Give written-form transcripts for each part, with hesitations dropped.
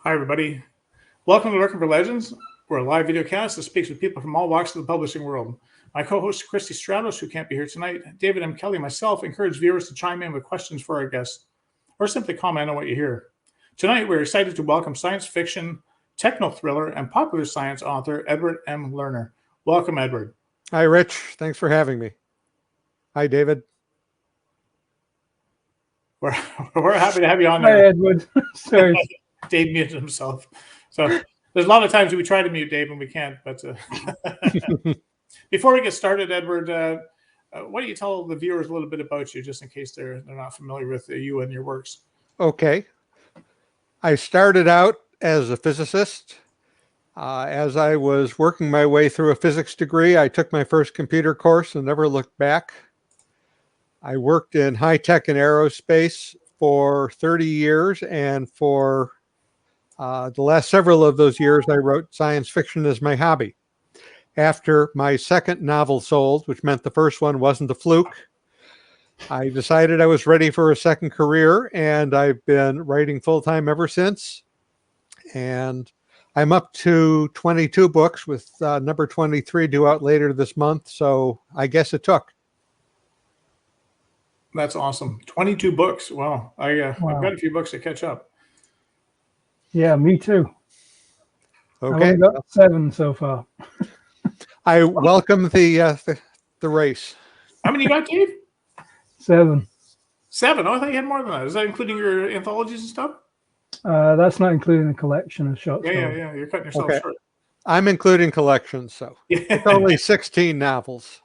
Hi, everybody. Welcome to Looking for Legends. We're a live video cast that speaks with people from all walks of the publishing world. My co-host, Christy Stratos, who can't be here tonight, David M. Kelly, and myself encourage viewers to chime in with questions for our guests or simply comment on what you hear. Tonight, we're excited to welcome science fiction, techno thriller, and popular science author Edward M. Lerner. Welcome, Edward. Hi, Rich. Thanks for having me. Hi, David. We're happy to have you on Hi, there. Edward. Sorry. Dave muted himself. So there's a lot of times we try to mute Dave and we can't. But before we get started, Edward, why don't you tell the viewers a little bit about you, just in case they're not familiar with you and your works? Okay. I started out as a physicist. As I was working my way through a physics degree, I took my first computer course and never looked back. I worked in high tech and aerospace for 30 years, and for the last several of those years, I wrote science fiction as my hobby. After my second novel sold, which meant the first one wasn't a fluke, I decided I was ready for a second career, and I've been writing full-time ever since. And I'm up to 22 books, with number 23 due out later this month, so I guess it took. That's awesome. 22 books. Wow. I've got a few books to catch up. Yeah, me too. Okay. I've only got 7 so far. I welcome the race. How many you got, Dave? 7. 7? Oh, I thought you had more than that. Is that including your anthologies and stuff? That's not including the collection of short stories. Yeah. You're cutting yourself short. I'm including collections, so it's only 16 novels.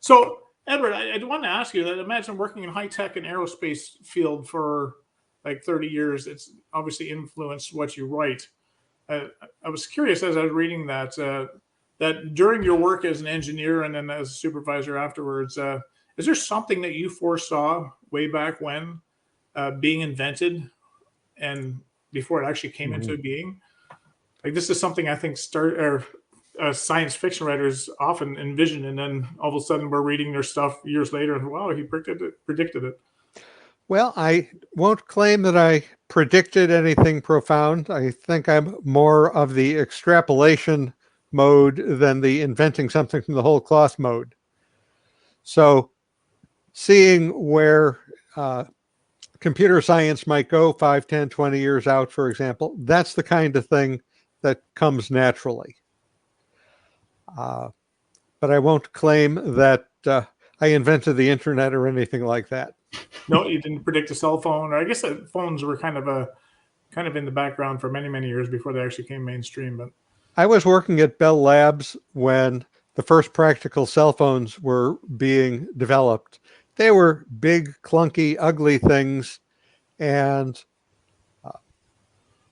So, Edward, I want to ask you that. Imagine working in high tech and aerospace field for like 30 years. It's obviously influenced what you write. I was curious as I was reading that that during your work as an engineer and then as a supervisor afterwards, is there something that you foresaw way back when being invented and before it actually came into being? Like, this is something I think science fiction writers often envision, and then all of a sudden we're reading their stuff years later and wow, he predicted it. Well, I won't claim that I predicted anything profound. I think I'm more of the extrapolation mode than the inventing something from the whole cloth mode. So seeing where computer science might go 5, 10, 20 years out, for example, that's the kind of thing that comes naturally. But I won't claim that I invented the internet or anything like that. No, you didn't predict a cell phone. Or I guess phones were kind of in the background for many, many years before they actually came mainstream. But I was working at Bell Labs when the first practical cell phones were being developed. They were big, clunky, ugly things, and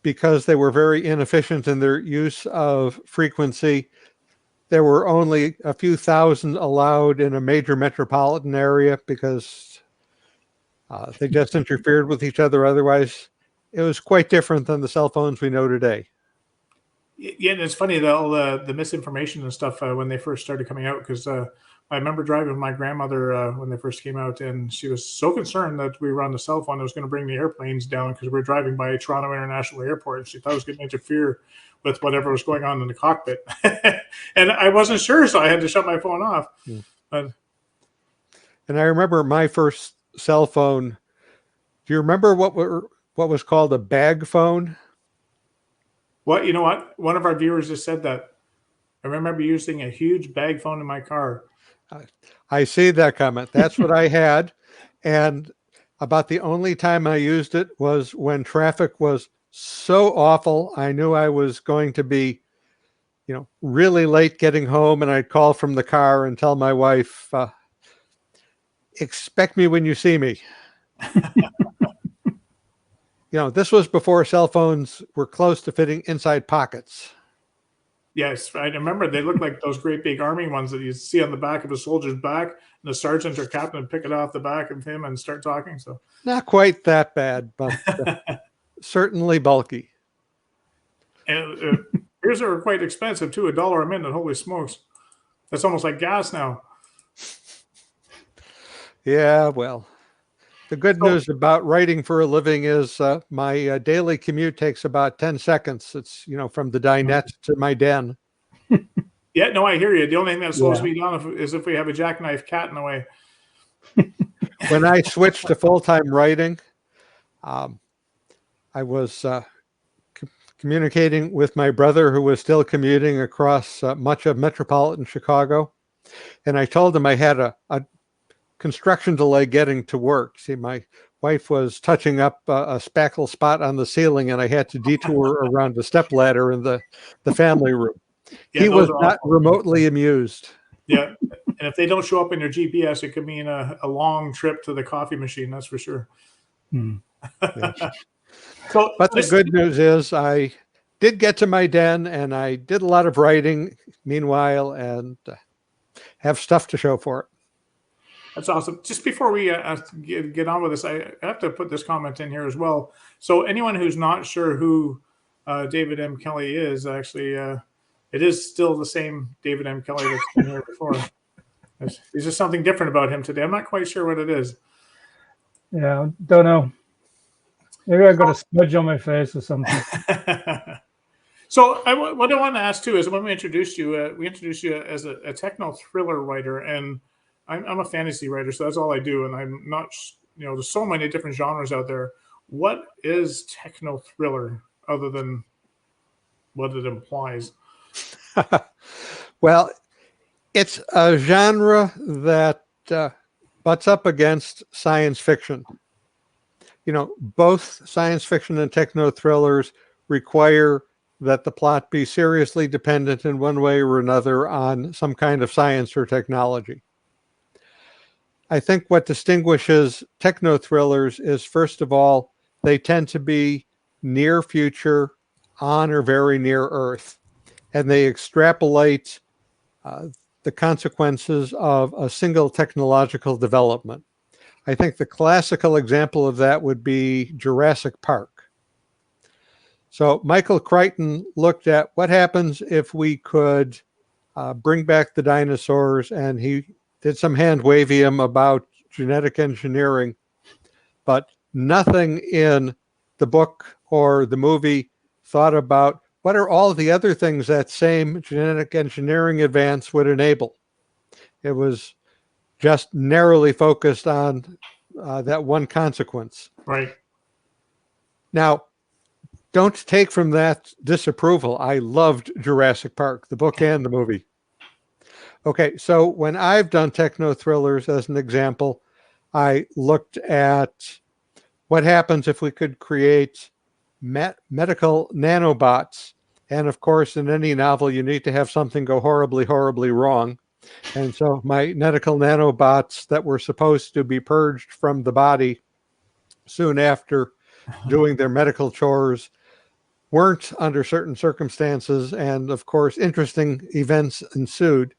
because they were very inefficient in their use of frequency, there were only a few thousand allowed in a major metropolitan area because they just interfered with each other. Otherwise, it was quite different than the cell phones we know today. Yeah, and it's funny that all the misinformation and stuff when they first started coming out, because I remember driving with my grandmother when they first came out, and she was so concerned that we were on the cell phone that was going to bring the airplanes down because we were driving by Toronto International Airport, and she thought it was going to interfere with whatever was going on in the cockpit. And I wasn't sure, so I had to shut my phone off. But, and I remember my first cell phone. Do you remember what was called a bag phone? What? You know what? One of our viewers just said that. I remember using a huge bag phone in my car. I see that comment. That's what I had. And about the only time I used it was when traffic was so awful. I knew I was going to be, really late getting home, and I'd call from the car and tell my wife, expect me when you see me. This was before cell phones were close to fitting inside pockets. Yes, I remember they looked like those great big army ones that you see on the back of a soldier's back, and the sergeant or captain would pick it off the back of him and start talking. So not quite that bad, but certainly bulky. And beers are quite expensive too. $1 a minute. Holy smokes, that's almost like gas now. Yeah, well, The good news about writing for a living is my daily commute takes about 10 seconds. It's, from the dinette to my den. Yeah, no, I hear you. The only thing that slows me down is if we have a jackknife cat in the way. When I switched to full-time writing, I was communicating with my brother who was still commuting across much of metropolitan Chicago. And I told him I had a construction delay getting to work. See, my wife was touching up a spackle spot on the ceiling, and I had to detour around the stepladder in the family room. Yeah, he was not remotely amused. Yeah, and if they don't show up in your GPS, it could mean a long trip to the coffee machine, that's for sure. Yeah. But the good news is I did get to my den, and I did a lot of writing meanwhile, and have stuff to show for it. That's awesome. Just before we get on with this, I have to put this comment in here as well. So anyone who's not sure who David M. Kelly is, actually, it is still the same David M. Kelly that's been here before. There's just something different about him today. I'm not quite sure what it is. Yeah, don't know. Maybe I got a smudge on my face or something. So what I want to ask too is when we introduced you as a techno thriller writer, and I'm a fantasy writer, so that's all I do. And I'm not, there's so many different genres out there. What is techno thriller other than what it implies? Well, it's a genre that butts up against science fiction. Both science fiction and techno thrillers require that the plot be seriously dependent in one way or another on some kind of science or technology. I think what distinguishes techno thrillers is, first of all, they tend to be near future, on or very near Earth, and they extrapolate the consequences of a single technological development. I think the classical example of that would be Jurassic Park. So Michael Crichton looked at what happens if we could bring back the dinosaurs, and he did some hand-wavium about genetic engineering, but nothing in the book or the movie thought about what are all the other things that same genetic engineering advance would enable. It was just narrowly focused on that one consequence. Right. Now, don't take from that disapproval. I loved Jurassic Park, the book and the movie. Okay, so when I've done techno thrillers, as an example, I looked at what happens if we could create medical nanobots. And of course, in any novel, you need to have something go horribly, horribly wrong. And so my medical nanobots that were supposed to be purged from the body soon after doing their medical chores weren't under certain circumstances. And of course, interesting events ensued.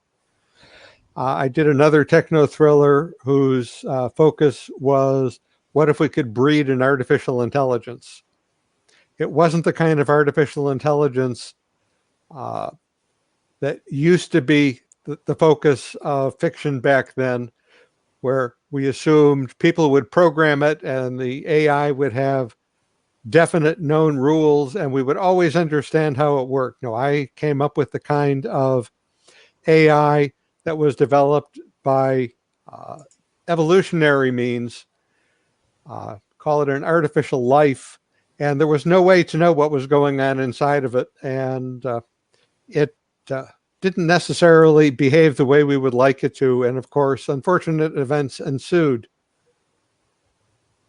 I did another techno thriller whose focus was, what if we could breed an artificial intelligence? It wasn't the kind of artificial intelligence that used to be the focus of fiction back then, where we assumed people would program it and the AI would have definite known rules and we would always understand how it worked. No, I came up with the kind of AI that was developed by evolutionary means, call it an artificial life, and there was no way to know what was going on inside of it, and it didn't necessarily behave the way we would like it to, and of course, unfortunate events ensued.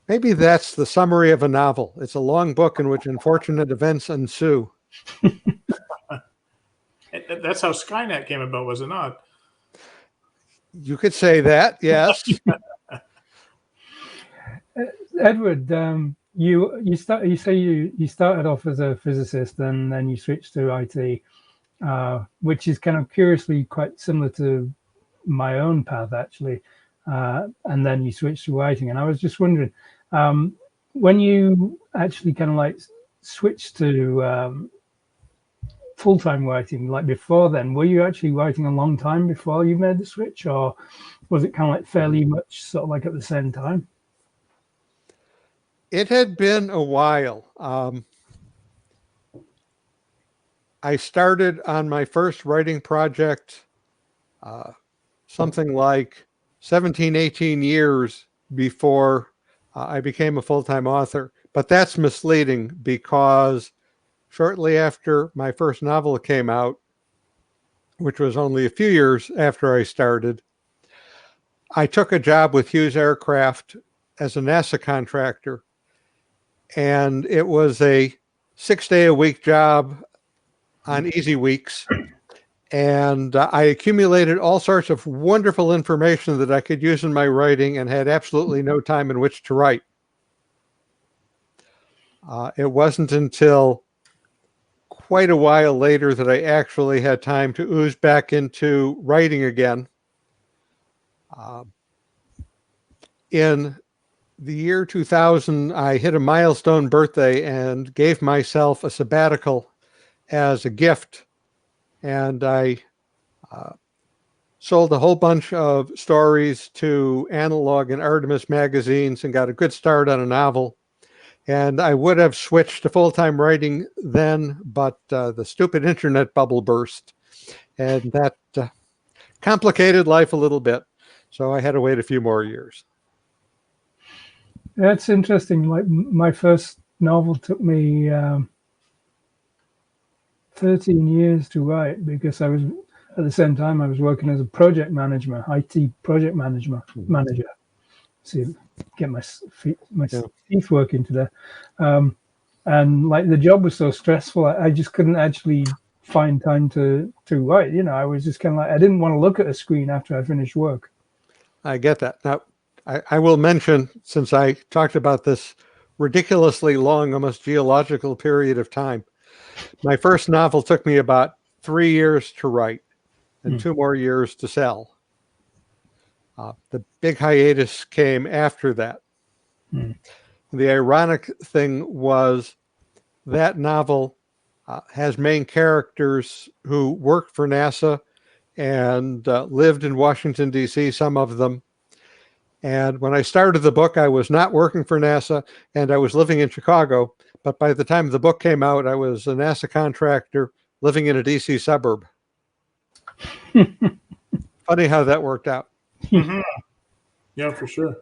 Maybe that's the summary of a novel. It's a long book in which unfortunate events ensue. That's how Skynet came about, was it not? You could say that, yes. Edward, you started off as a physicist and then you switched to IT, which is kind of curiously quite similar to my own path, actually. And then you switched to writing, and I was just wondering, when you actually kind of like switched to full-time writing, like before then, were you actually writing a long time before you made the switch, or was it kind of like fairly much sort of like at the same time? It had been a while. I started on my first writing project something like 17, 18 years before I became a full-time author. But that's misleading because shortly after my first novel came out, which was only a few years after I started, I took a job with Hughes Aircraft as a NASA contractor. And it was a 6-day-a-week job on easy weeks. And I accumulated all sorts of wonderful information that I could use in my writing and had absolutely no time in which to write. It wasn't until quite a while later that I actually had time to ooze back into writing again. In the year 2000, I hit a milestone birthday and gave myself a sabbatical as a gift. And I sold a whole bunch of stories to Analog and Artemis magazines and got a good start on a novel. And I would have switched to full-time writing then, but the stupid internet bubble burst. And that complicated life a little bit. So I had to wait a few more years. That's interesting. Like my first novel took me 13 years to write because I was at the same time I was working as a project manager, IT project manager. See, get my teeth working today. And like the job was so stressful, I just couldn't actually find time to write. You know, I was just kind of like I didn't want to look at a screen after I finished work. I get that. Now, I will mention, since I talked about this ridiculously long, almost geological period of time, my first novel took me about 3 years to write and 2 more years to sell. The big hiatus came after that. The ironic thing was that novel has main characters who worked for NASA and lived in Washington, D.C., some of them. And when I started the book, I was not working for NASA and I was living in Chicago. But by the time the book came out, I was a NASA contractor living in a DC suburb. Funny how that worked out. Yeah, for sure.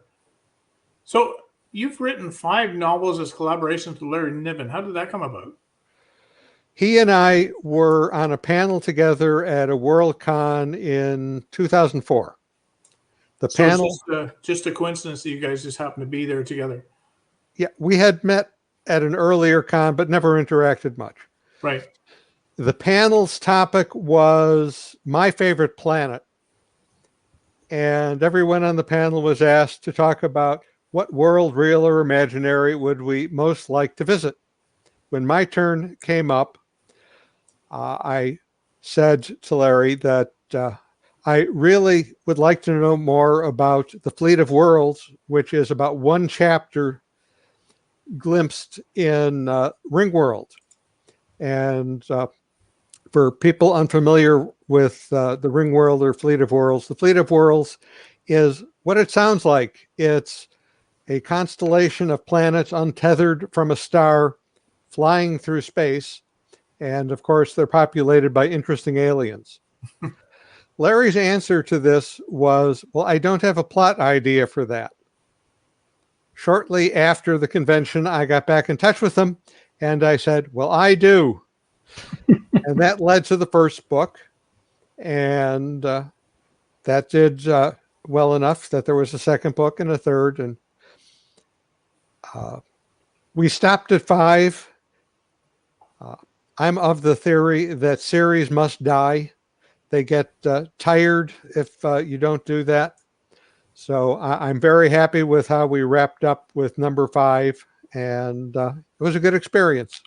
So you've written 5 novels as collaborations with Larry Niven. How did that come about? He and I were on a panel together at a Worldcon in 2004. The panel, it's just a coincidence that you guys just happened to be there together. Yeah, we had met at an earlier con, but never interacted much. Right. The panel's topic was my favorite planet. And everyone on the panel was asked to talk about what world, real or imaginary, would we most like to visit. When my turn came up, I said to Larry that I really would like to know more about the Fleet of Worlds, which is about 1 chapter glimpsed in Ringworld. And for people unfamiliar with the Ringworld or Fleet of Worlds, the Fleet of Worlds is what it sounds like. It's a constellation of planets untethered from a star flying through space. And of course, they're populated by interesting aliens. Larry's answer to this was, well, I don't have a plot idea for that. Shortly after the convention, I got back in touch with him and I said, well, I do. And that led to the first book. And that did well enough that there was a second book and a third. And we stopped at 5. I'm of the theory that series must die. They get tired if you don't do that. So I'm very happy with how we wrapped up with number 5. And it was a good experience.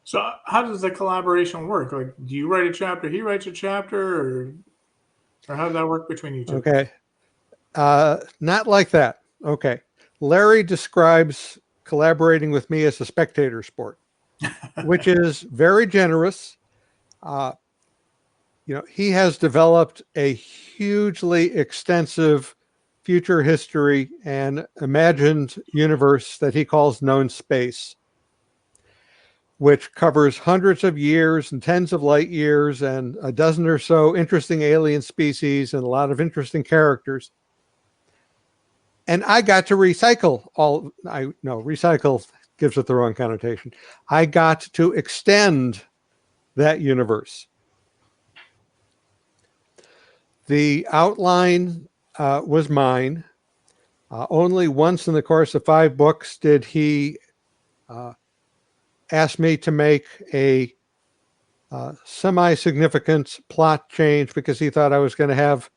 So how does the collaboration work? Like, do you write a chapter, he writes a chapter, or how does that work between you two? Okay. Not like that. Okay. Larry describes collaborating with me as a spectator sport, which is very generous. You know, he has developed a hugely extensive future history and imagined universe that he calls known space, which covers hundreds of years and tens of light years and a dozen or so interesting alien species and a lot of interesting characters. And I got to recycle recycle gives it the wrong connotation. I got to extend that universe. The outline was mine. Only once in the course of 5 books did he ask me to make a semi-significant plot change because he thought I was going to have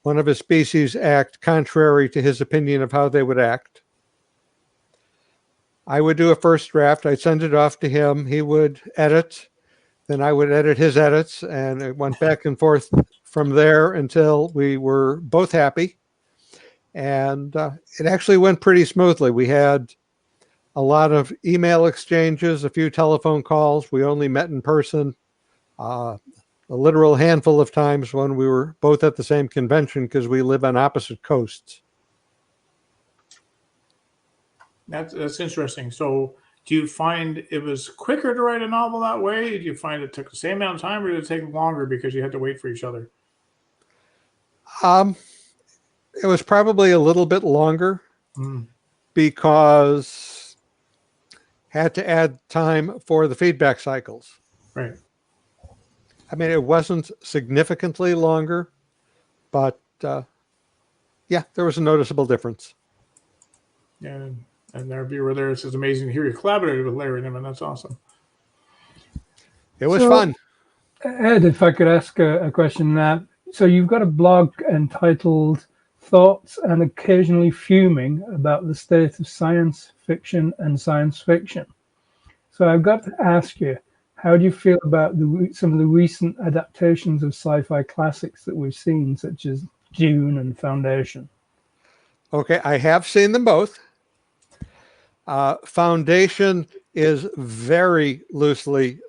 one of his species act contrary to his opinion of how they would act. I would do a first draft. I'd send it off to him. He would edit. Then I would edit his edits, and it went back and forth from there until we were both happy. And it actually went pretty smoothly. We had a lot of email exchanges, a few telephone calls. We only met in person a literal handful of times when we were both at the same convention because we live on opposite coasts. That's interesting. So do you find it was quicker to write a novel that way? Did you find it took the same amount of time, or did it take longer because you had to wait for each other? It was probably a little bit longer because had to add time for the feedback cycles. Right. I mean, it wasn't significantly longer, but yeah, there was a noticeable difference. Yeah, and our viewer there says, amazing to hear you collaborated with Larry Niven. That's awesome. It was fun. Ed, if I could ask a question now. So you've got a blog entitled Thoughts and Occasionally Fuming about the state of science fiction and science fiction. So I've got to ask you, how do you feel about some of the recent adaptations of sci-fi classics that we've seen, such as Dune and Foundation? Okay, I have seen them both. Foundation is very loosely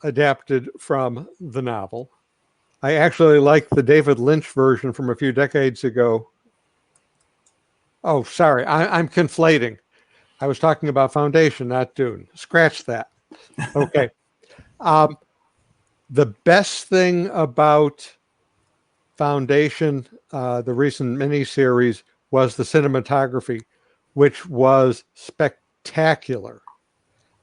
adapted from the novel. I actually like the David Lynch version from a few decades ago. Oh, sorry, I'm conflating. I was talking about Foundation, not Dune. Scratch that. Okay. The best thing about Foundation, the recent miniseries, was the cinematography, which was spectacular.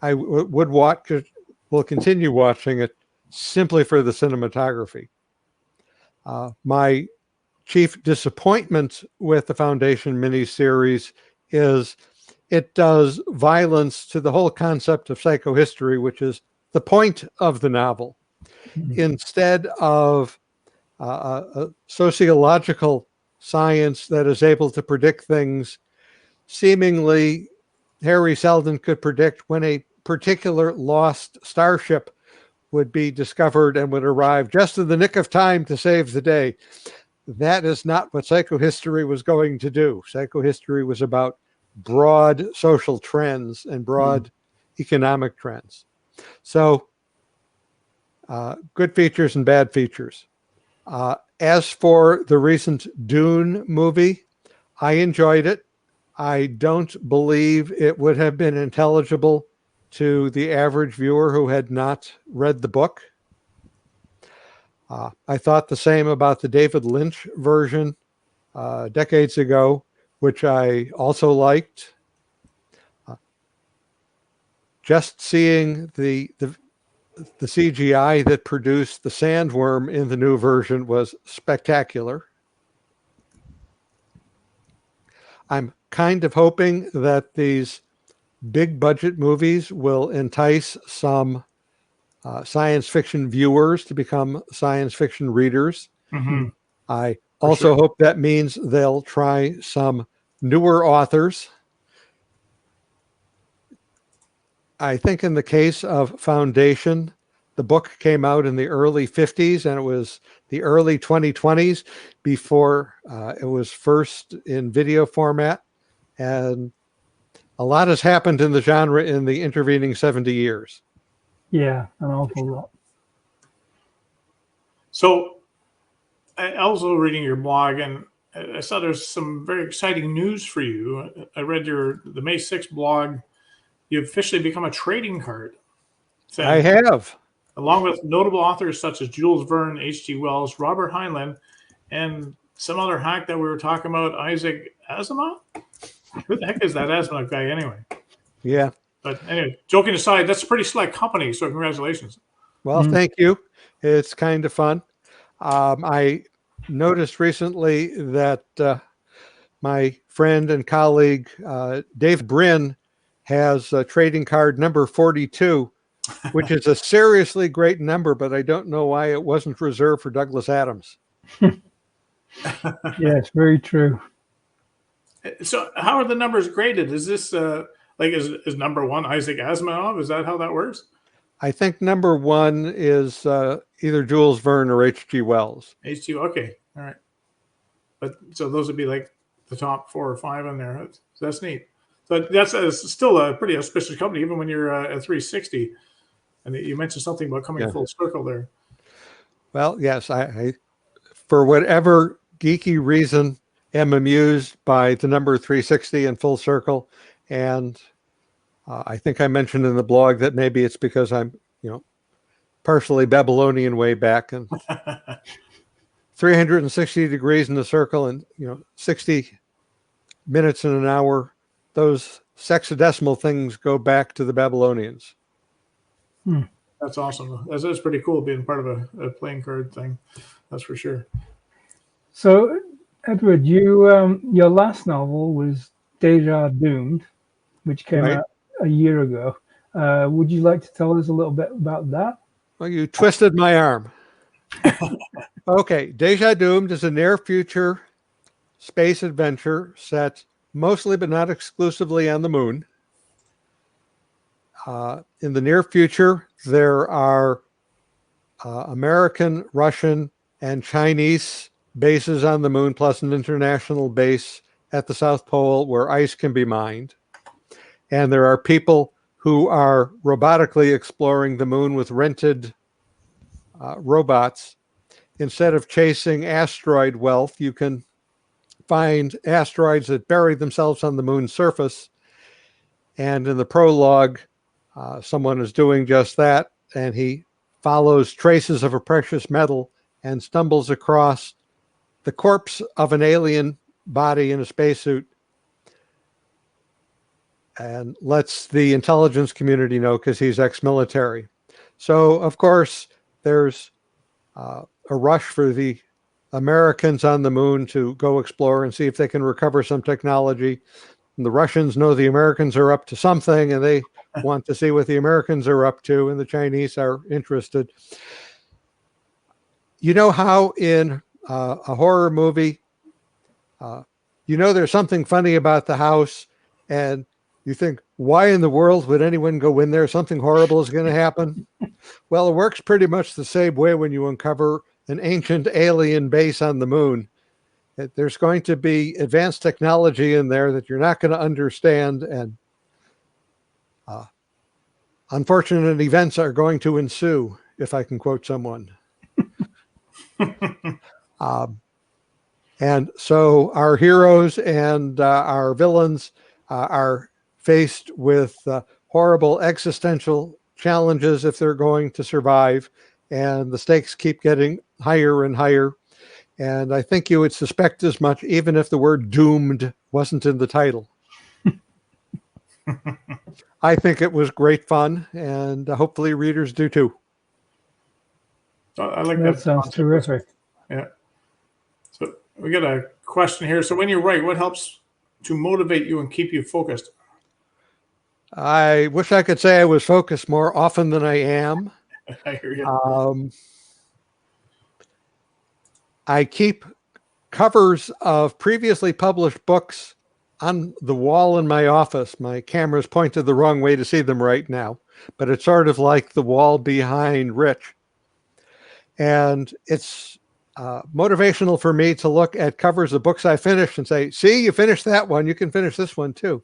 I would watch it, will continue watching it simply for the cinematography. My chief disappointment with the Foundation miniseries is it does violence to the whole concept of psychohistory, which is the point of the novel. Instead of a sociological science that is able to predict things, seemingly Harry Seldon could predict when a particular lost starship would be discovered and would arrive just in the nick of time to save the day. That is not what psychohistory was going to do. Psychohistory was about broad social trends and broad economic trends. So good features and bad features. As for the recent Dune movie, I enjoyed it. I don't believe it would have been intelligible to the average viewer who had not read the book. I thought the same about the David Lynch version decades ago, which I also liked. Just seeing the CGI that produced the sandworm in the new version was spectacular. I'm kind of hoping that these big budget movies will entice some science fiction viewers to become science fiction readers. I also hope that means they'll try some newer authors. I think in the case of Foundation, the book came out in the early 50s, and it was the early 2020s before it was first in video format. And a lot has happened in the genre in the intervening 70 years. Yeah, an awful lot. So I also reading your blog, and I saw there's some very exciting news for you. I read the May 6th blog. You've officially become a trading card. I have. Along with notable authors such as Jules Verne, H.G. Wells, Robert Heinlein, and some other hack that we were talking about, Isaac Asimov. Who the heck is that Asimov guy anyway? Yeah. But anyway, joking aside, that's a pretty select company, so congratulations. Well, thank you. It's kind of fun. I noticed recently that my friend and colleague, Dave Brin, has trading card number 42, which is a seriously great number, but I don't know why it wasn't reserved for Douglas Adams. Yes, very true. So how are the numbers graded? Is this is number one Isaac Asimov? Is that how that works? I think number one is either Jules Verne or H.G. Wells. H.G. Okay, all right. But so those would be like the top 4 or 5 in there. That's neat. So that's still a pretty auspicious company, even when you're at 360. And you mentioned something about coming full circle there. Well, yes, I for whatever geeky reason, am amused by the number 360 and full circle. And I think I mentioned in the blog that maybe it's because I'm, partially Babylonian way back, and 360 degrees in the circle and, 60 minutes in an hour. Those sexadecimal things go back to the Babylonians. That's awesome. That's pretty cool being part of a playing card thing. That's for sure. So, Edward, your last novel was Deja Doomed, which came out a year ago. Would you like to tell us a little bit about that? Well, you twisted my arm. Okay, Deja Doomed is a near-future space adventure set mostly but not exclusively on the moon. In the near future, there are American, Russian, and Chinese bases on the moon, plus an international base at the South Pole where ice can be mined. And there are people who are robotically exploring the moon with rented robots. Instead of chasing asteroid wealth, you can find asteroids that bury themselves on the moon's surface. And in the prologue, someone is doing just that, and he follows traces of a precious metal and stumbles across the corpse of an alien body in a spacesuit, and lets the intelligence community know because he's ex-military. So, of course, there's a rush for the Americans on the moon to go explore and see if they can recover some technology. And the Russians know the Americans are up to something, and they want to see what the Americans are up to, and the Chinese are interested. You know how in a horror movie, there's something funny about the house, and you think, why in the world would anyone go in there? Something horrible is going to happen. Well, it works pretty much the same way when you uncover an ancient alien base on the moon. There's going to be advanced technology in there that you're not going to understand, and unfortunate events are going to ensue, if I can quote someone. And so our heroes and our villains are faced with horrible existential challenges if they're going to survive, and the stakes keep getting higher and higher. And I think you would suspect as much even if the word doomed wasn't in the title. I think it was great fun, and hopefully readers do too. I like that. Sounds terrific. Yeah. So we got a question here. So when you write, what helps to motivate you and keep you focused? I wish I could say I was focused more often than I am. I hear you. I keep covers of previously published books on the wall in my office. My camera's pointed the wrong way to see them right now, but it's sort of like the wall behind Rich. And it's motivational for me to look at covers of books I finished and say, see, you finished that one, you can finish this one too.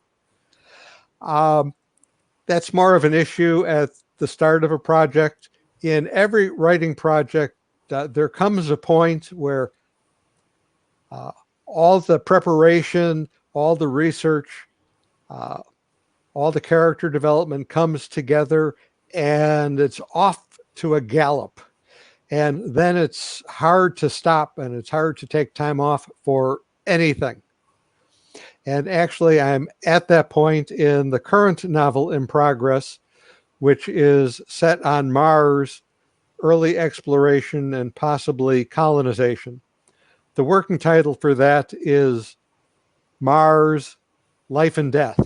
That's more of an issue at the start of a project. In every writing project, there comes a point where all the preparation, all the research, all the character development comes together, and it's off to a gallop. And then it's hard to stop, and it's hard to take time off for anything. And actually, I'm at that point in the current novel in progress, which is set on Mars, early exploration and possibly colonization. The working title for that is Mars, Life and Death.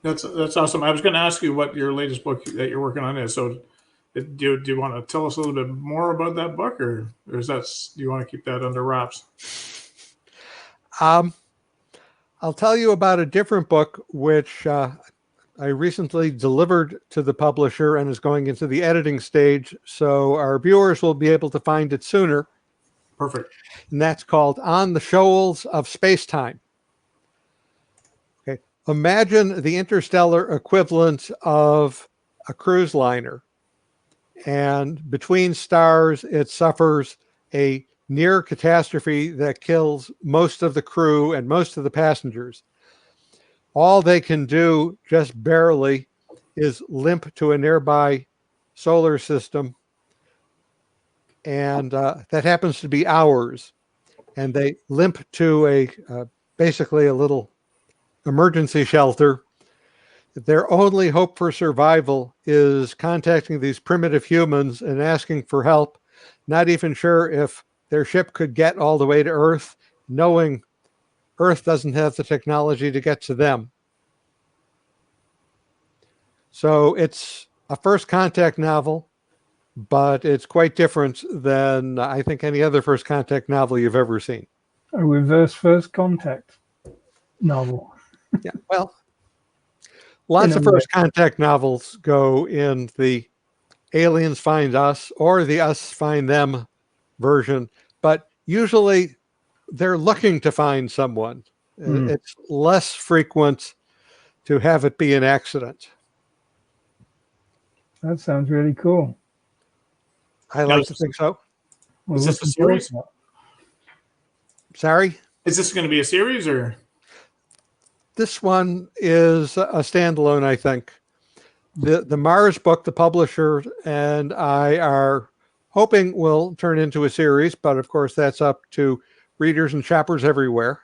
That's awesome. I was going to ask you what your latest book that you're working on is. So, do you want to tell us a little bit more about that book, or is that, do you want to keep that under wraps? I'll tell you about a different book which I recently delivered to the publisher and is going into the editing stage, so our viewers will be able to find it sooner. Perfect. And that's called On the Shoals of Space-Time. Okay. Imagine the interstellar equivalent of a cruise liner. And between stars, it suffers a near catastrophe that kills most of the crew and most of the passengers. All they can do, just barely, is limp to a nearby solar system. And that happens to be ours. And they limp to a basically a little emergency shelter. Their only hope for survival is contacting these primitive humans and asking for help, not even sure if their ship could get all the way to Earth, knowing Earth doesn't have the technology to get to them. So it's a first contact novel, but it's quite different than I think any other first contact novel you've ever seen. A reverse first contact novel. Yeah, well, lots of first contact novels go in the aliens find us or the us find them version, but usually they're looking to find someone. It's less frequent to have it be an accident. That sounds really cool. I like to think so. Well, is this a series? Sorry? Is this going to be a series, or? This one is a standalone, I think. The Mars book, the publisher and I are hoping will turn into a series, but of course that's up to readers and shoppers everywhere.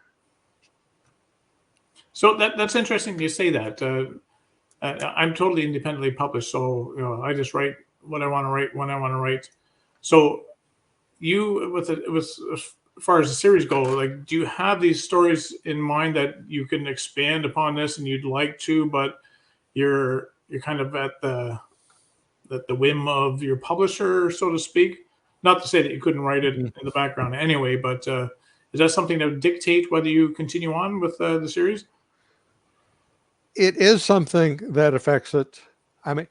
So that's interesting you say that. I'm totally independently published, so I just write what I want to write when I want to write. So you, as far as the series go, like, do you have these stories in mind that you can expand upon this and you'd like to, but you're kind of at the whim of your publisher, so to speak? Not to say that you couldn't write it in the background anyway, but is that something that would dictate whether you continue on with the series? It is something that affects it. I mean,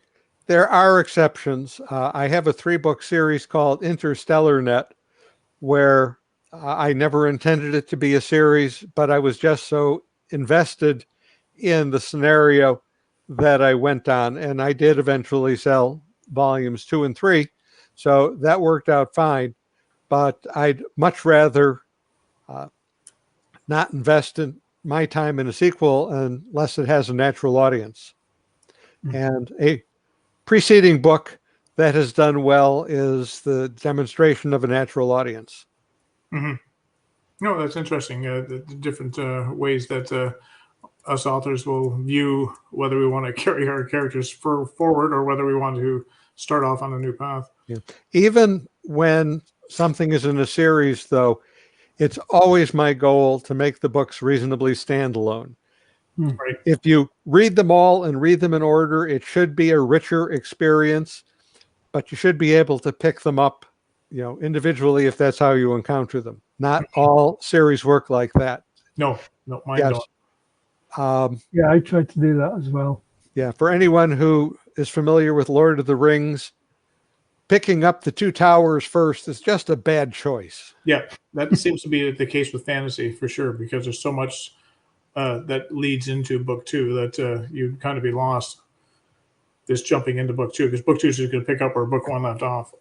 there are exceptions. I have a 3-book series called InterstellarNet, where I never intended it to be a series, but I was just so invested in the scenario that I went on, and I did eventually sell volumes 2 and 3. So that worked out fine, but I'd much rather not invest in my time in a sequel unless it has a natural audience. And a preceding book that has done well is the demonstration of a natural audience. No, that's interesting. The different ways that us authors will view whether we want to carry our characters forward or whether we want to start off on a new path. Yeah. Even when something is in a series, though, it's always my goal to make the books reasonably standalone. Right. If you read them all and read them in order, it should be a richer experience, but you should be able to pick them up, individually if that's how you encounter them. Not all series work like that. No, mine don't. Yeah, I tried to do that as well. Yeah, for anyone who is familiar with Lord of the Rings, picking up the 2 towers first is just a bad choice. Yeah, that seems to be the case with fantasy for sure, because there's so much that leads into book 2 that you'd kind of be lost just jumping into book 2, because book 2 is just going to pick up where book 1 left off.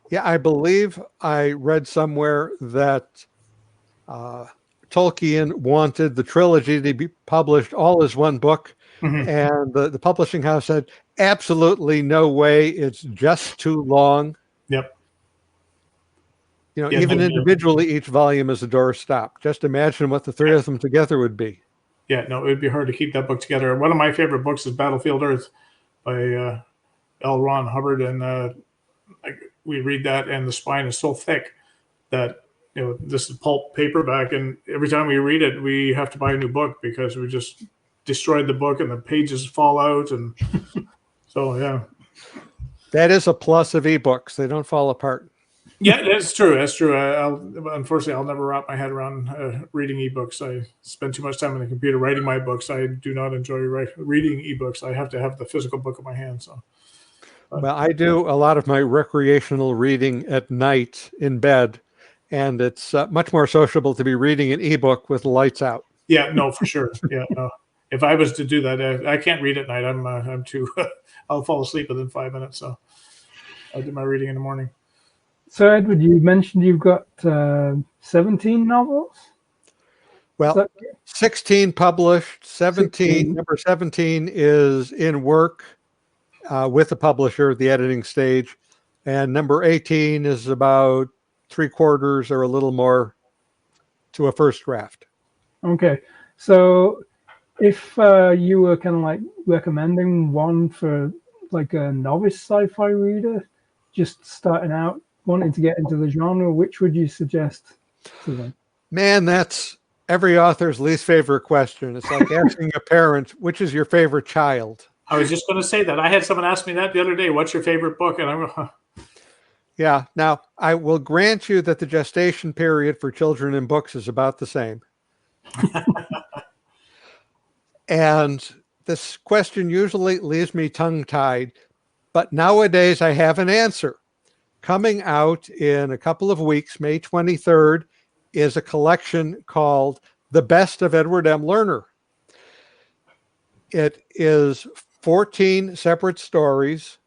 Yeah, I believe I read somewhere that Tolkien wanted the trilogy to be published all as one book, Mhm. and the publishing house said, absolutely no way, it's just too long. Yep. You know, Yeah, even no, individually, each volume is a doorstop. Just imagine what the three of them together would be. yeah, no, it would be hard to keep that book together. One of my favorite books is Battlefield Earth by L. Ron Hubbard, and we read that, and the spine is so thick that this is pulp paperback, and every time we read it, we have to buy a new book because we just destroyed the book, and the pages fall out, and so yeah. That is a plus of ebooks. They don't fall apart. Yeah, that's true. That's true. Unfortunately, I'll never wrap my head around reading ebooks. I spend too much time on the computer writing my books. I do not enjoy reading ebooks. I have to have the physical book in my hand. So, Well, I do a lot of my recreational reading at night in bed, and it's much more sociable to be reading an ebook with the lights out. yeah, no, for sure. Yeah, no. If I was to do that, I can't read at night. I'm too. I'll fall asleep within 5 minutes. So, I do my reading in the morning. So, Edward, you mentioned you've got 17 novels? Well, 16 published, 17, 16. number 17 is in work with the publisher at the editing stage. And number 18 is about 3/4 or a little more to a first draft. Okay. So if you were kind of like recommending one for like a novice sci-fi reader, just starting out, wanting to get into the genre, which would you suggest to them? Man, that's every author's least favorite question. It's like asking a parent, which is your favorite child? I was just going to say that. I had someone ask me that the other day. What's your favorite book? And I'm Yeah. Now, I will grant you that the gestation period for children in books is about the same. And this question usually leaves me tongue-tied, but nowadays I have an answer. Coming out in a couple of weeks, May 23rd, is a collection called The Best of Edward M. Lerner. It is 14 separate stories,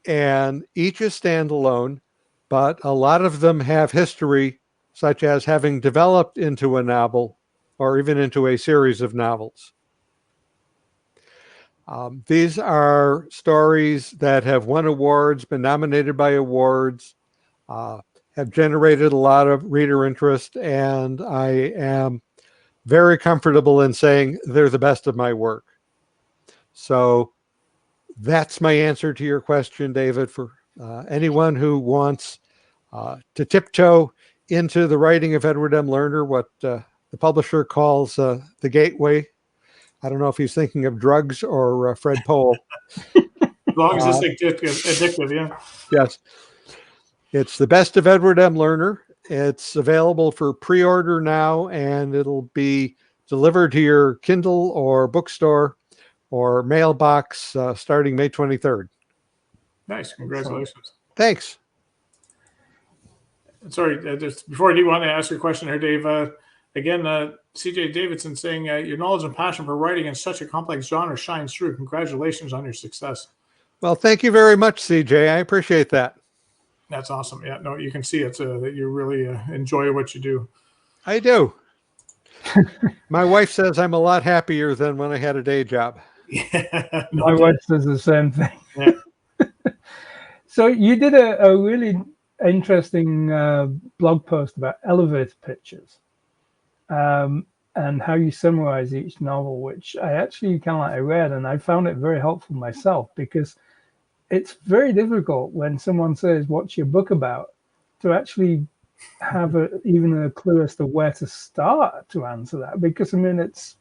and each is standalone, but a lot of them have history, such as having developed into a novel or even into a series of novels. These are stories that have won awards, been nominated by awards, have generated a lot of reader interest, and I am very comfortable in saying they're the best of my work. So that's my answer to your question, David. For anyone who wants to tiptoe into the writing of Edward M. Lerner, what the publisher calls the gateway. I don't know if he's thinking of drugs or Fred Pohl. as long as it's addictive, yeah. Yes. It's The Best of Edward M. Lerner. It's available for pre-order now, and it'll be delivered to your Kindle or bookstore or mailbox starting May 23rd. Nice. Congratulations. Thanks. Sorry, just before I do want to ask you a question here, Dave. Again, CJ Davidson saying your knowledge and passion for writing in such a complex genre shines through. Congratulations on your success. Well, thank you very much, CJ. I appreciate that. That's awesome. Yeah, no, you can see it that you really enjoy what you do. I do. My wife says I'm a lot happier than when I had a day job. Yeah, My wife says the same thing. Yeah. So you did a really interesting blog post about elevator pitches. And how you summarize each novel, which I actually kind of like I read, and I found it very helpful myself, because it's very difficult when someone says, "What's your book about?" to actually have even a clue as to where to start to answer that. Because I mean, it's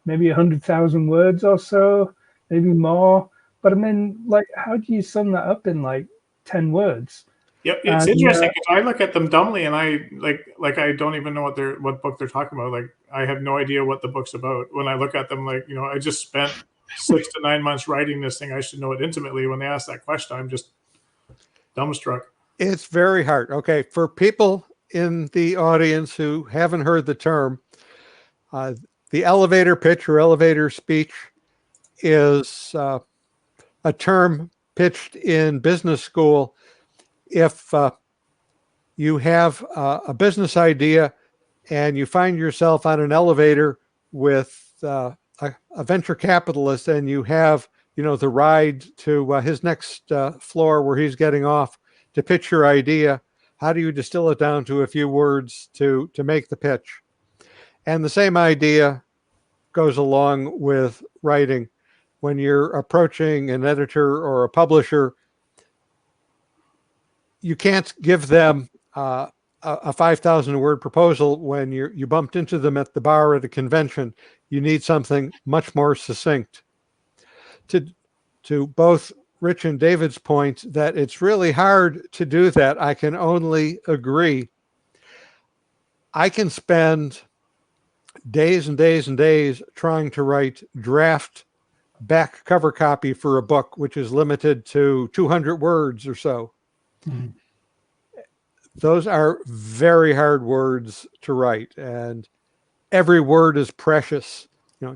maybe 100,000 words or so, maybe more. But I mean, like, how do you sum that up in like 10 words? Yep, it's interesting because I look at them dumbly, and I like I don't even know what book they're talking about. Like, I have no idea what the book's about. When I look at them, like, I just spent 6 to 9 months writing this thing. I should know it intimately. When they ask that question, I'm just dumbstruck. It's very hard. Okay, for people in the audience who haven't heard the term, the elevator pitch or elevator speech is a term pitched in business school if you have a business idea and you find yourself on an elevator with a venture capitalist, and you have, the ride to his next floor where he's getting off to pitch your idea, how do you distill it down to a few words to make the pitch? And the same idea goes along with writing. When you're approaching an editor or a publisher, you can't give them a 5,000 word proposal when you bumped into them at the bar at a convention. You need something much more succinct. To both Rich and David's point that it's really hard to do that, I can only agree. I can spend days and days and days trying to write draft back cover copy for a book, which is limited to 200 words or so. Mm-hmm. Those are very hard words to write, and every word is precious.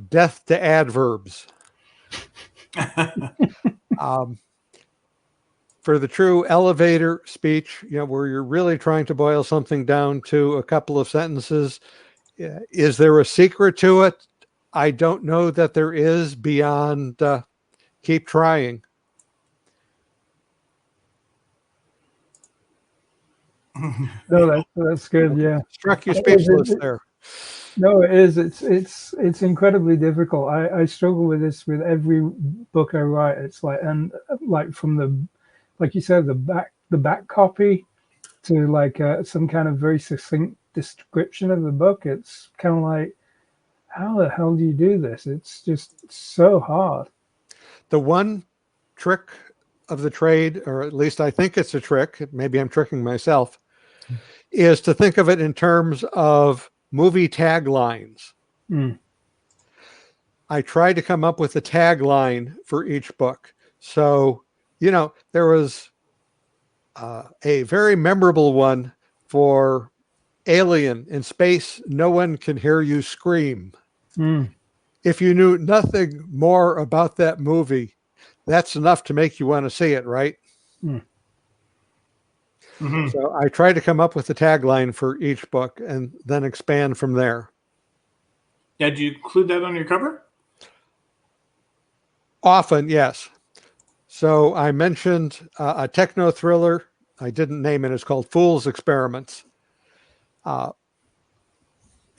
Death to adverbs. For the true elevator speech, where you're really trying to boil something down to a couple of sentences, is there a secret to it? I don't know that there is, beyond keep trying. No, that's good. Yeah, struck you speechless there. No, it is. It's incredibly difficult. I struggle with this with every book I write. It's like from the, like you said, the back copy to like some kind of very succinct description of the book. It's kind of like, how the hell do you do this? It's just so hard. The one trick of the trade, or at least I think it's a trick, maybe I'm tricking myself, is to think of it in terms of movie taglines. I tried to come up with a tagline for each book. So, there was a very memorable one for Alien: In Space, No One Can Hear You Scream. If you knew nothing more about that movie, that's enough to make you want to see it, right? Mm-hmm. So I try to come up with a tagline for each book and then expand from there. Yeah, do you include that on your cover? Often, yes. So I mentioned a techno thriller. I didn't name it. It's called Fool's Experiments.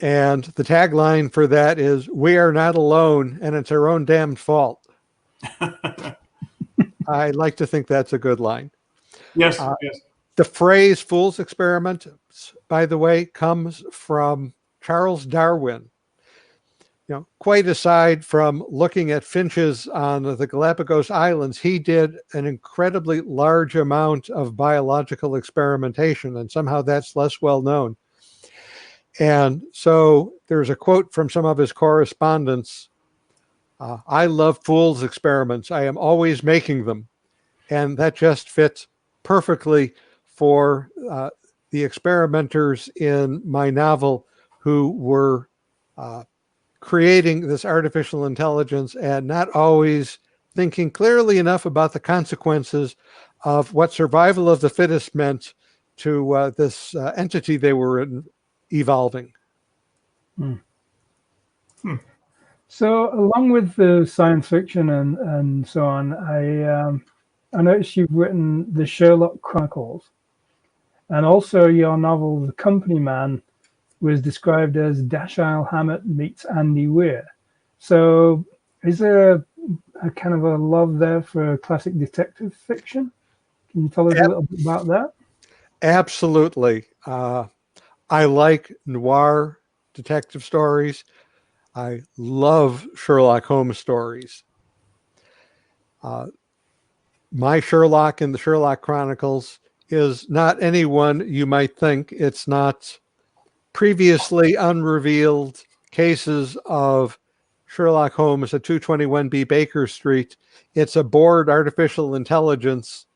And the tagline for that is, "We are not alone, and it's our own damned fault." I like to think that's a good line. Yes, yes. The phrase "Fool's Experiment," by the way, comes from Charles Darwin. Quite aside from looking at finches on the Galapagos Islands, he did an incredibly large amount of biological experimentation, and somehow that's less well known. And so there's a quote from some of his correspondence. "I love fool's experiments. I am always making them." And that just fits perfectly for the experimenters in my novel who were creating this artificial intelligence and not always thinking clearly enough about the consequences of what survival of the fittest meant to this entity they were evolving. So along with the science fiction and so on, I noticed you've written the Sherlock Chronicles, and also your novel The Company Man was described as Dashiell Hammett meets Andy Weir. So is there a kind of a love there for classic detective fiction? Can you tell us a little bit about that? Absolutely. I like noir detective stories. I love Sherlock Holmes stories. My Sherlock in the Sherlock Chronicles is not anyone you might think. It's not previously unrevealed cases of Sherlock Holmes at 221B Baker Street. It's a bored artificial intelligence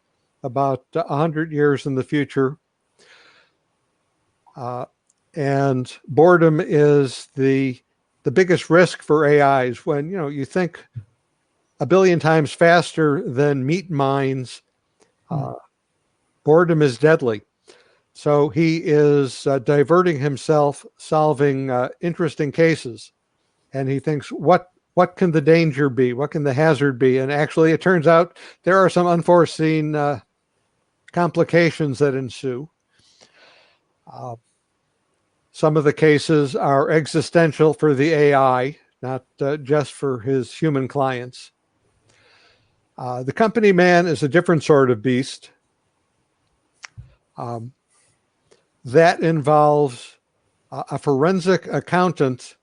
about 100 years in the future. And boredom is the biggest risk for AIs. When you think a billion times faster than meat mines, boredom is deadly. So he is diverting himself, solving interesting cases. And he thinks, what can the danger be? What can the hazard be? And actually, it turns out there are some unforeseen complications that ensue. Some of the cases are existential for the AI, not just for his human clients. The company man is a different sort of beast. That involves a forensic accountant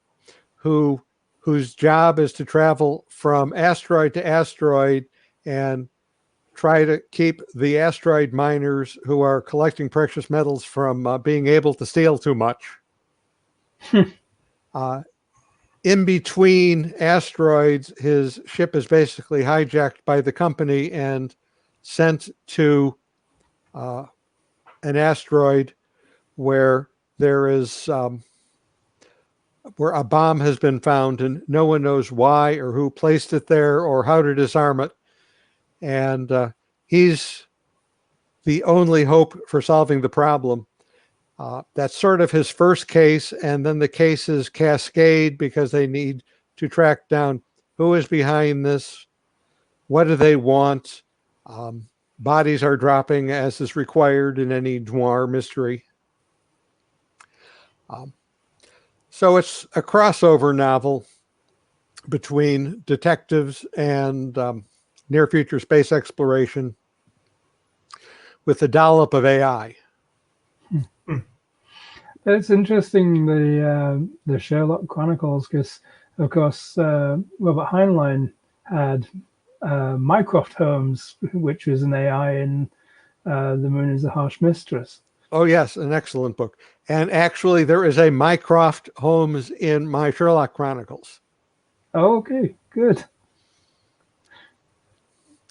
whose job is to travel from asteroid to asteroid and try to keep the asteroid miners who are collecting precious metals from being able to steal too much. In between asteroids, his ship is basically hijacked by the company and sent to an asteroid where there is where a bomb has been found and no one knows why or who placed it there or how to disarm it. And he's the only hope for solving the problem. That's sort of his first case, and then the cases cascade because they need to track down who is behind this, what do they want. Bodies are dropping as is required in any noir mystery. So it's a crossover novel between detectives and near-future space exploration with a dollop of AI. It's interesting, the Sherlock Chronicles, because, of course, Robert Heinlein had Mycroft Holmes, which was an AI in The Moon is a Harsh Mistress. Oh, yes, an excellent book. And actually, there is a Mycroft Holmes in my Sherlock Chronicles. Oh, okay, good.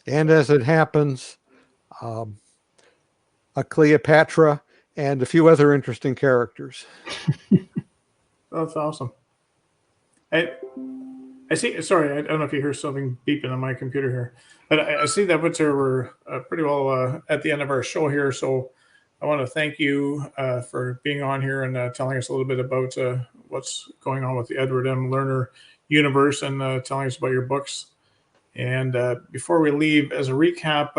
And as it happens, a Cleopatra and a few other interesting characters. That's awesome. I see. Sorry, I don't know if you hear something beeping on my computer here, but I see that we're pretty well at the end of our show here. So I want to thank you for being on here and telling us a little bit about what's going on with the Edward M. Lerner universe and telling us about your books. And before we leave, as a recap,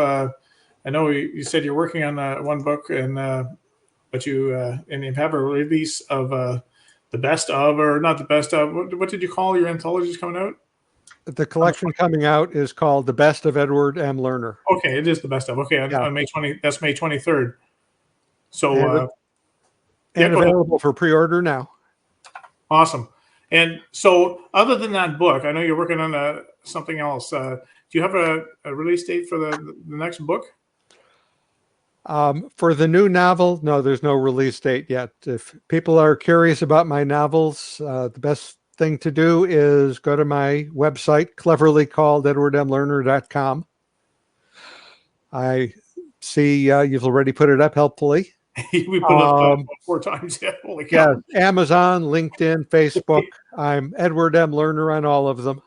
I know you said you're working on one book, but you have a release of the best of, or not the best of. What did you call your anthologies coming out? The collection coming out is called The Best of Edward M. Lerner. Okay, it is the best of. Okay, on May 20. That's May 23rd. So and available for pre-order now. Awesome. And so, other than that book, I know you're working on something else. Do you have a release date for the next book? For the new novel, no, there's no release date yet. If people are curious about my novels, the best thing to do is go to my website, cleverly called edwardmlerner.com. I see you've already put it up helpfully. We put it up 4 times yet. Holy cow. Yeah, Amazon, LinkedIn, Facebook. I'm Edward M. Lerner on all of them.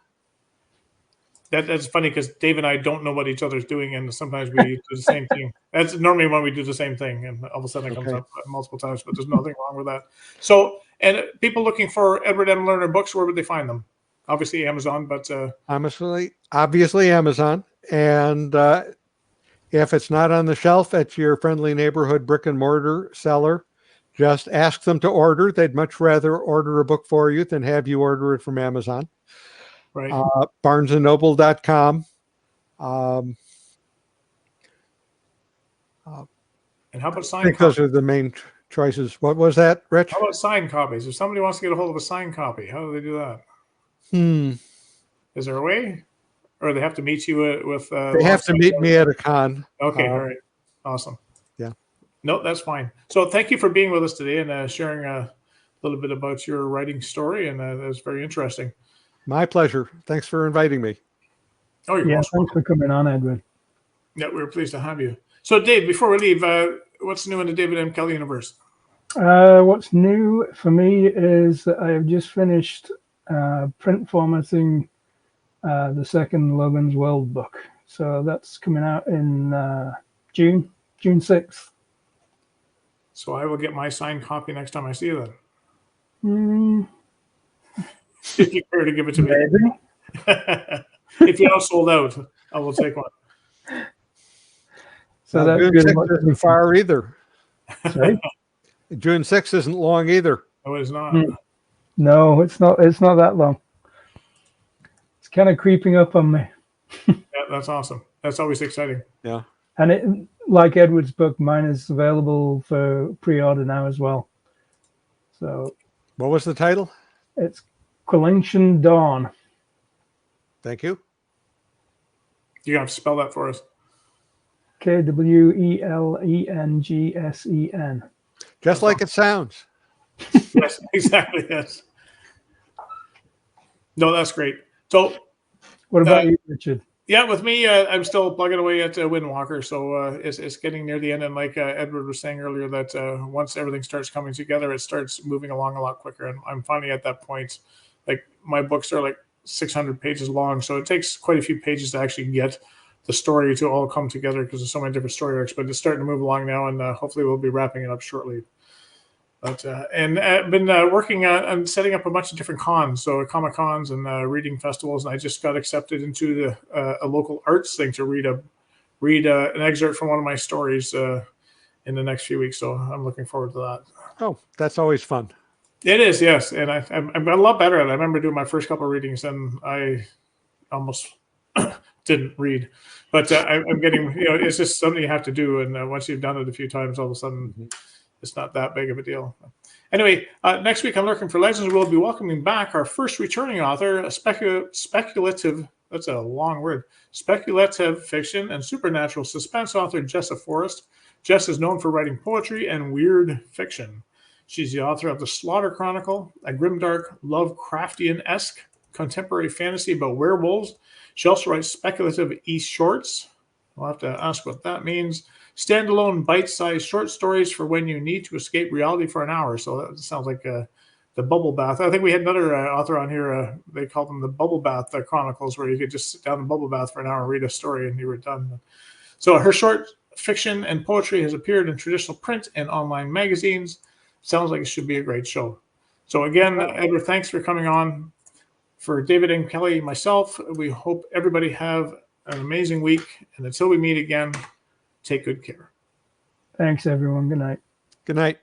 That's funny because Dave and I don't know what each other's doing, and sometimes we do the same thing. That's normally when we do the same thing, and all of a sudden it comes up multiple times, but there's nothing wrong with that. So, and people looking for Edward M. Lerner books, where would they find them? Obviously Amazon, but obviously Amazon. And if it's not on the shelf at your friendly neighborhood brick and mortar seller, just ask them to order. They'd much rather order a book for you than have you order it from Amazon. Right. BarnesandNoble.com. And how about signed I think copies? those are the main choices. What was that, Rich? How about signed copies? If somebody wants to get a hold of a signed copy, how do they do that? Is there a way? Or they have to meet you with... they have to meet me at a con. Okay, all right. Awesome. Yeah. No, that's fine. So thank you for being with us today and sharing a little bit about your writing story, and that was very interesting. My pleasure. Thanks for inviting me. Oh, you're most welcome. Thanks for coming on, Edward. Yeah, we're pleased to have you. So, Dave, before we leave, what's new in the David M. Kelly universe? What's new for me is that I have just finished print formatting the second Logan's World book. So that's coming out in June June 6th. So I will get my signed copy next time I see you Mm, then. If you care to give it to me. maybe. If you're not sold out, I will take one. So Well, that's June really 6th isn't far either. Sorry? June 6th isn't long either. No, it is not. No, it's not. It's not that long. It's kind of creeping up on me. Yeah, that's awesome. That's always exciting. Yeah. And it, like Edward's book, mine is available for pre-order now as well. So What was the title? it's Quellention Dawn. Thank you. You have to spell that for us. Quellensen. Just like it sounds. Yes, exactly. Yes. No, that's great. So, What about you, Richard? yeah, with me, I'm still plugging away at Windwalker. So it's getting near the end. And like Edward was saying earlier, that once everything starts coming together, it starts moving along a lot quicker. And I'm finally at that point. Like my books are like 600 pages long. So it takes quite a few pages to actually get the story to all come together because there's so many different story arcs. But it's starting to move along now. And hopefully we'll be wrapping it up shortly. But and I've been working on setting up a bunch of different cons, so Comic Cons and reading festivals, and I just got accepted into a local arts thing to read an excerpt from one of my stories in the next few weeks. So I'm looking forward to that. Oh, that's always fun. It is, yes, and I'm a lot better at it. I remember doing my first couple of readings, and I almost didn't read, but I'm getting, it's just something you have to do, and once you've done it a few times, all of a sudden. It's not that big of a deal. Anyway, next week on Lurking for Legends, we'll be welcoming back our first returning author, a speculative, that's a long word, speculative fiction and supernatural suspense author, Jessa Forrest. Jess is known for writing poetry and weird fiction. She's the author of The Slaughter Chronicle, a grimdark, Lovecraftian-esque contemporary fantasy about werewolves. She also writes speculative e-shorts. We'll have to ask what that means. Standalone bite-sized short stories for when you need to escape reality for an hour. So that sounds like the Bubble Bath. I think we had another author on here. They called them the Bubble Bath Chronicles, where you could just sit down in the bubble bath for an hour and read a story and you were done. So her short fiction and poetry has appeared in traditional print and online magazines. Sounds like it should be a great show. So again, Edward, thanks for coming on. For David and Kelly, myself, we hope everybody have an amazing week. And until we meet again, take good care. Thanks, everyone. Good night. Good night.